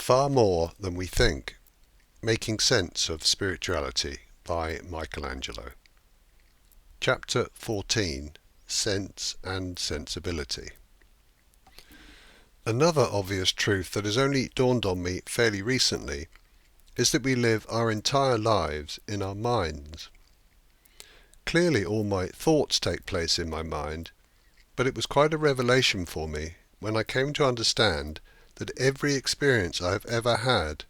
Far more than we think. Making Sense of Spirituality by Angelo. Chapter 14. Sense and Sensibility. Another obvious truth that has only dawned on me fairly recently is that we live our entire lives in our minds. Clearly all my thoughts take place in my mind, but it was quite a revelation for me when I came to understand that every experience I have ever had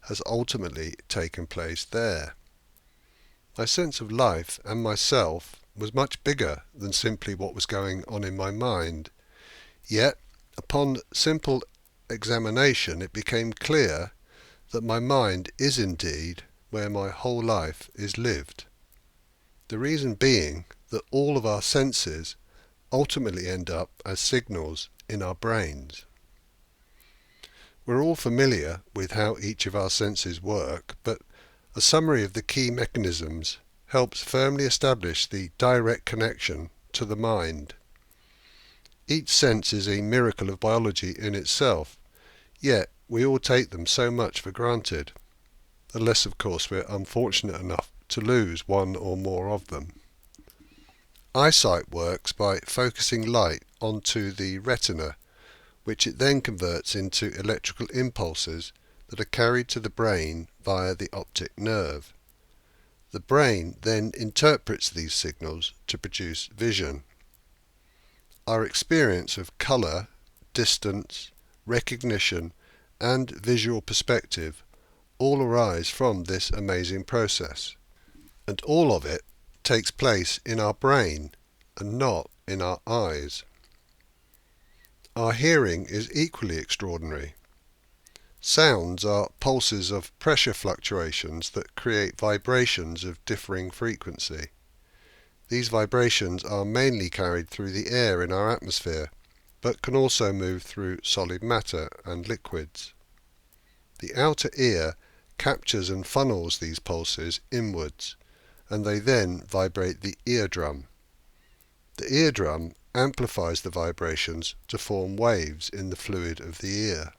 has ultimately taken place there. My sense of life and myself was much bigger than simply what was going on in my mind. Yet, upon simple examination, it became clear that my mind is indeed where my whole life is lived. The reason being that all of our senses ultimately end up as signals in our brains. We're all familiar with how each of our senses work, but a summary of the key mechanisms helps firmly establish the direct connection to the mind. Each sense is a miracle of biology in itself, yet we all take them so much for granted, unless of course we're unfortunate enough to lose one or more of them. Eyesight works by focusing light onto the retina, which it then converts into electrical impulses that are carried to the brain via the optic nerve. The brain then interprets these signals to produce vision. Our experience of colour, distance, recognition, and visual perspective all arise from this amazing process, and all of it takes place in our brain and not in our eyes. Our hearing is equally extraordinary. Sounds are pulses of pressure fluctuations that create vibrations of differing frequency. These vibrations are mainly carried through the air in our atmosphere, but can also move through solid matter and liquids. The outer ear captures and funnels these pulses inwards, and they then vibrate the eardrum. The eardrum amplifies the vibrations to form waves in the fluid of the ear.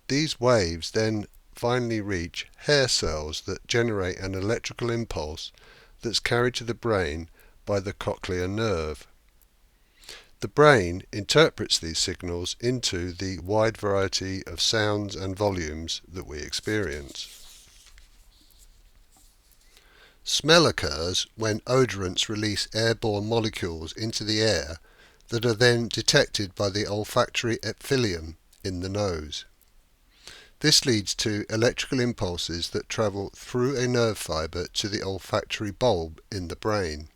These waves then finally reach hair cells that generate an electrical impulse that's carried to the brain by the cochlear nerve. The brain interprets these signals into the wide variety of sounds and volumes that we experience. Smell occurs when odorants release airborne molecules into the air that are then detected by the olfactory epithelium in the nose. This leads to electrical impulses that travel through a nerve fibre to the olfactory bulb in the brain.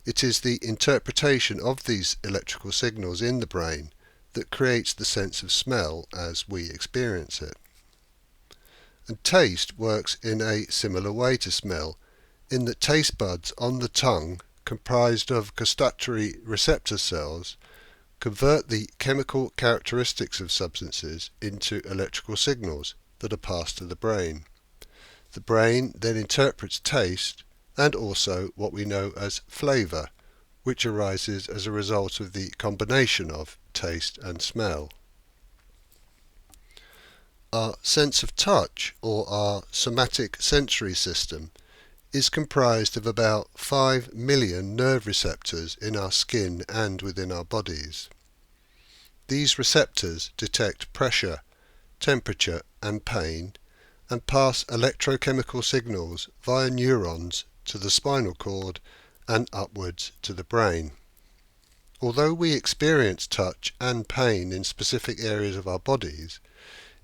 It is the interpretation of these electrical signals in the brain that creates the sense of smell as we experience it. And taste works in a similar way to smell, in that taste buds on the tongue, comprised of gustatory receptor cells, convert the chemical characteristics of substances into electrical signals that are passed to the brain. The brain then interprets taste and also what we know as flavour, which arises as a result of the combination of taste and smell. Our sense of touch, or our somatic sensory system, is comprised of about 5 million nerve receptors in our skin and within our bodies. These receptors detect pressure, temperature and pain and pass electrochemical signals via neurons to the spinal cord and upwards to the brain. Although we experience touch and pain in specific areas of our bodies,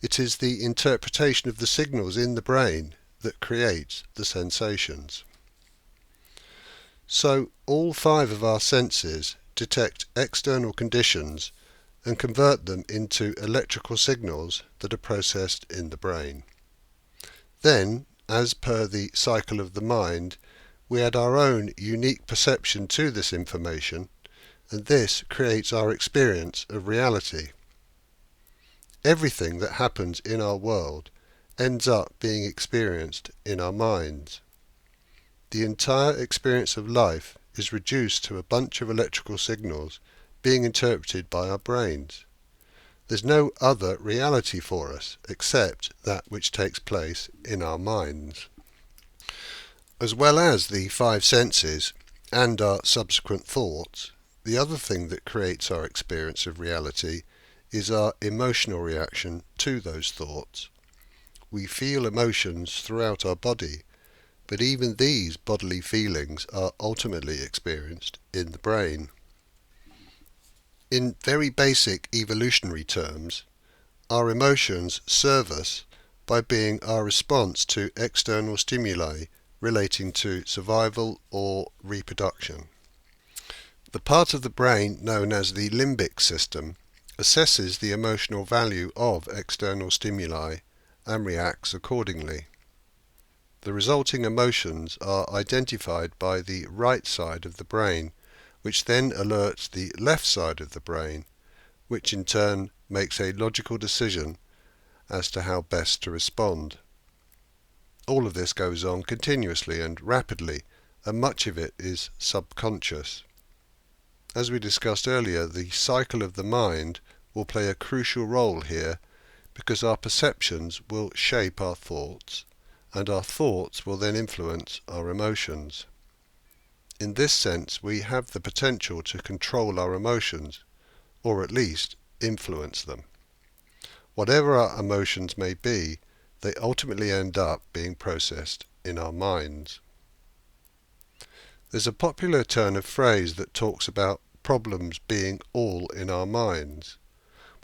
it is the interpretation of the signals in the brain that creates the sensations. So all 5 of our senses detect external conditions and convert them into electrical signals that are processed in the brain. Then, as per the cycle of the mind, we add our own unique perception to this information, and this creates our experience of reality. Everything that happens in our world ends up being experienced in our minds. The entire experience of life is reduced to a bunch of electrical signals being interpreted by our brains. There's no other reality for us except that which takes place in our minds. As well as the five senses and our subsequent thoughts, the other thing that creates our experience of reality is our emotional reaction to those thoughts. We feel emotions throughout our body, but even these bodily feelings are ultimately experienced in the brain. In very basic evolutionary terms, our emotions serve us by being our response to external stimuli relating to survival or reproduction. The part of the brain known as the limbic system assesses the emotional value of external stimuli and reacts accordingly. The resulting emotions are identified by the right side of the brain, which then alerts the left side of the brain, which in turn makes a logical decision as to how best to respond. All of this goes on continuously and rapidly, and much of it is subconscious. As we discussed earlier, the cycle of the mind will play a crucial role here because our perceptions will shape our thoughts, and our thoughts will then influence our emotions. In this sense, we have the potential to control our emotions, or at least influence them. Whatever our emotions may be, they ultimately end up being processed in our minds. There's a popular turn of phrase that talks about problems being all in our minds.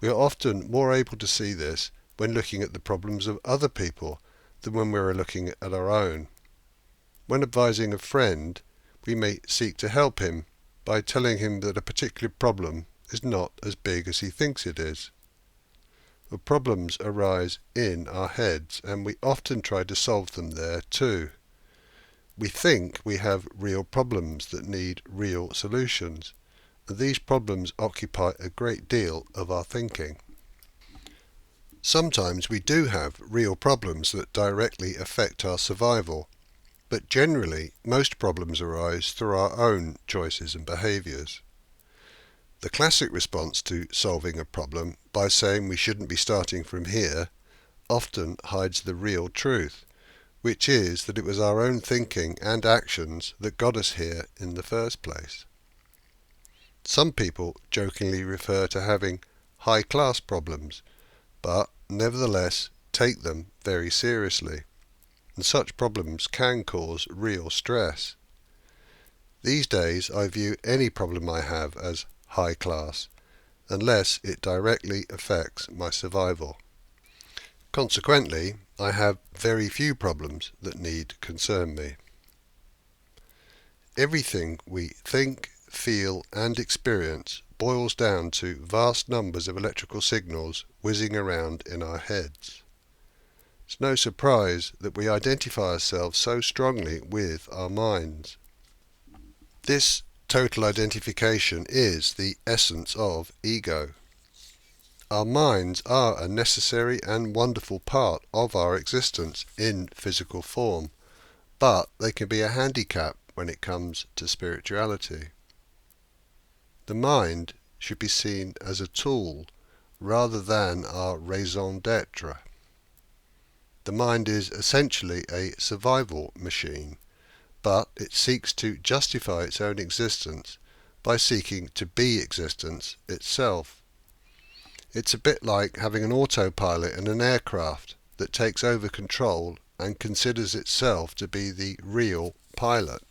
We are often more able to see this when looking at the problems of other people than when we are looking at our own. When advising a friend, we may seek to help him by telling him that a particular problem is not as big as he thinks it is. The problems arise in our heads, and we often try to solve them there too. We think we have real problems that need real solutions, and these problems occupy a great deal of our thinking. Sometimes we do have real problems that directly affect our survival, but generally most problems arise through our own choices and behaviours. The classic response to solving a problem by saying we shouldn't be starting from here often hides the real truth, which is that it was our own thinking and actions that got us here in the first place. Some people jokingly refer to having high-class problems, but nevertheless take them very seriously, and such problems can cause real stress. These days I view any problem I have as high class, unless it directly affects my survival. Consequently, I have very few problems that need concern me. Everything we think, feel and experience boils down to vast numbers of electrical signals whizzing around in our heads. It's no surprise that we identify ourselves so strongly with our minds. This total identification is the essence of ego. Our minds are a necessary and wonderful part of our existence in physical form, but they can be a handicap when it comes to spirituality. The mind should be seen as a tool rather than our raison d'etre. The mind is essentially a survival machine, but it seeks to justify its own existence by seeking to be existence itself. It's a bit like having an autopilot in an aircraft that takes over control and considers itself to be the real pilot.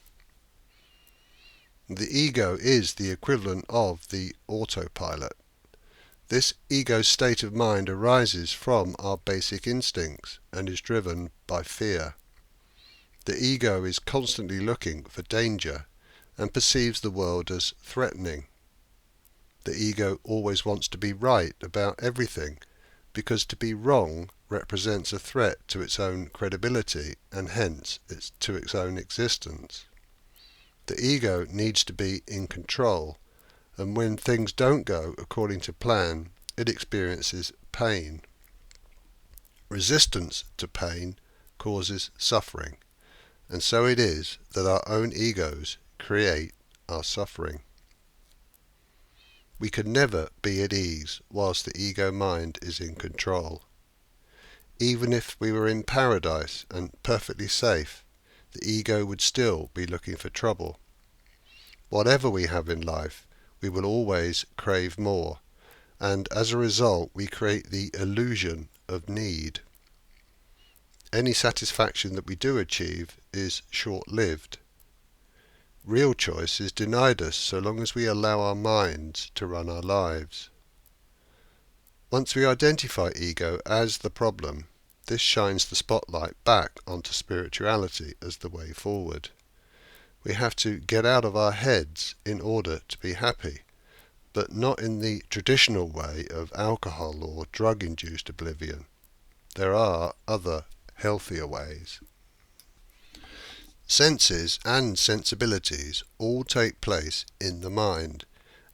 The ego is the equivalent of the autopilot. This ego state of mind arises from our basic instincts and is driven by fear. The ego is constantly looking for danger and perceives the world as threatening. The ego always wants to be right about everything, because to be wrong represents a threat to its own credibility and hence to its own existence. The ego needs to be in control, and when things don't go according to plan, it experiences pain. Resistance to pain causes suffering, and so it is that our own egos create our suffering. We can never be at ease whilst the ego mind is in control. Even if we were in paradise and perfectly safe, the ego would still be looking for trouble. Whatever we have in life, we will always crave more, and as a result we create the illusion of need. Any satisfaction that we do achieve is short-lived. Real choice is denied us so long as we allow our minds to run our lives. Once we identify ego as the problem, this shines the spotlight back onto spirituality as the way forward. We have to get out of our heads in order to be happy, but not in the traditional way of alcohol or drug-induced oblivion. There are other, healthier ways. Senses and sensibilities all take place in the mind,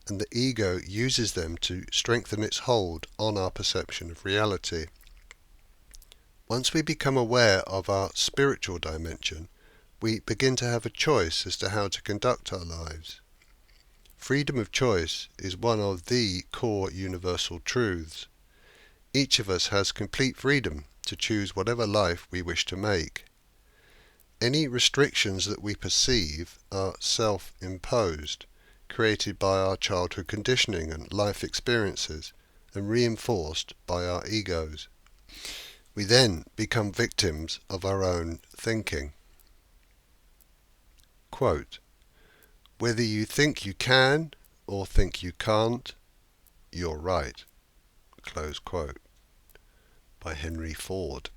and the ego uses them to strengthen its hold on our perception of reality. Once we become aware of our spiritual dimension, we begin to have a choice as to how to conduct our lives. Freedom of choice is one of the core universal truths. Each of us has complete freedom to choose whatever life we wish to make. Any restrictions that we perceive are self-imposed, created by our childhood conditioning and life experiences, and reinforced by our egos. We then become victims of our own thinking. Quote, "Whether you think you can or think you can't, you're right." Close quote. By Henry Ford.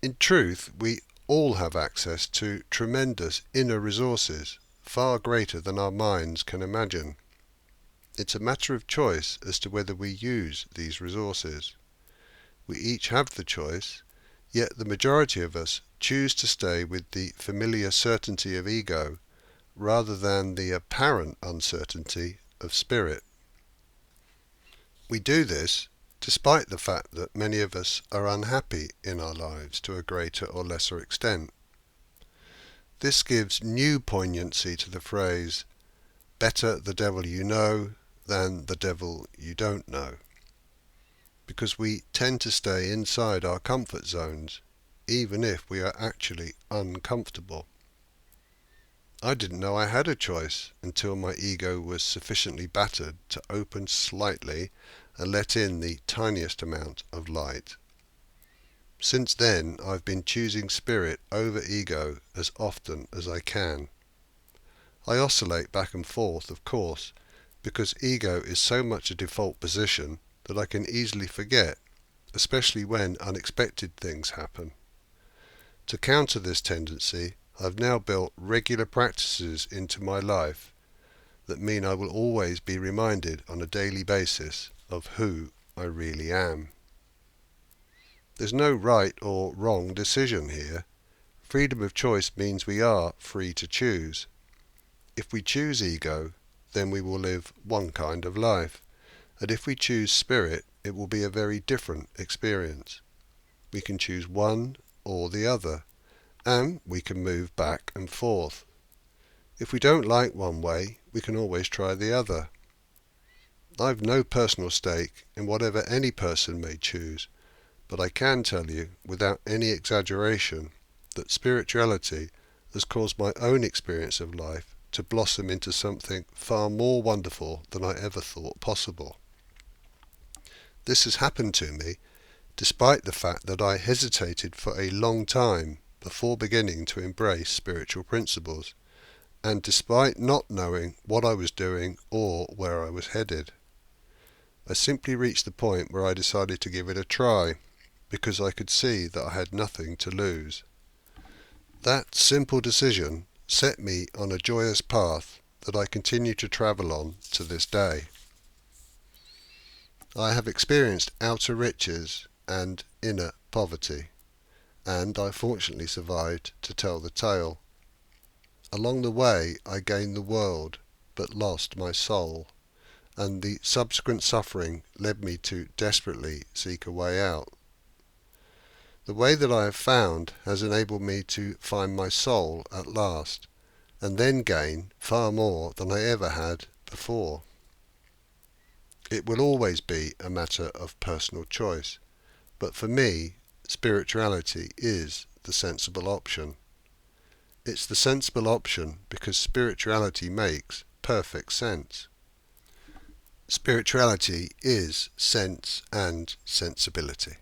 In truth, we all have access to tremendous inner resources, far greater than our minds can imagine. It's a matter of choice as to whether we use these resources. We each have the choice, yet the majority of us choose to stay with the familiar certainty of ego rather than the apparent uncertainty of spirit. We do this despite the fact that many of us are unhappy in our lives to a greater or lesser extent. This gives new poignancy to the phrase, "better the devil you know than the devil you don't know," because we tend to stay inside our comfort zones, even if we are actually uncomfortable. I didn't know I had a choice until my ego was sufficiently battered to open slightly and let in the tiniest amount of light. Since then, I've been choosing spirit over ego as often as I can. I oscillate back and forth, of course, because ego is so much a default position that I can easily forget, especially when unexpected things happen. To counter this tendency, I've now built regular practices into my life that mean I will always be reminded on a daily basis of who I really am. There's no right or wrong decision here. Freedom of choice means we are free to choose. If we choose ego, then we will live one kind of life, and if we choose spirit, it will be a very different experience. We can choose one or the other, and we can move back and forth. If we don't like one way, we can always try the other. I've no personal stake in whatever any person may choose, but I can tell you, without any exaggeration, that spirituality has caused my own experience of life to blossom into something far more wonderful than I ever thought possible. This has happened to me despite the fact that I hesitated for a long time before beginning to embrace spiritual principles, and despite not knowing what I was doing or where I was headed. I simply reached the point where I decided to give it a try, because I could see that I had nothing to lose. That simple decision set me on a joyous path that I continue to travel on to this day. I have experienced outer riches and inner poverty, and I fortunately survived to tell the tale. Along the way I gained the world, but lost my soul, and the subsequent suffering led me to desperately seek a way out. The way that I have found has enabled me to find my soul at last, and then gain far more than I ever had before. It will always be a matter of personal choice, but for me, spirituality is the sensible option. It's the sensible option because spirituality makes perfect sense. Spirituality is sense and sensibility.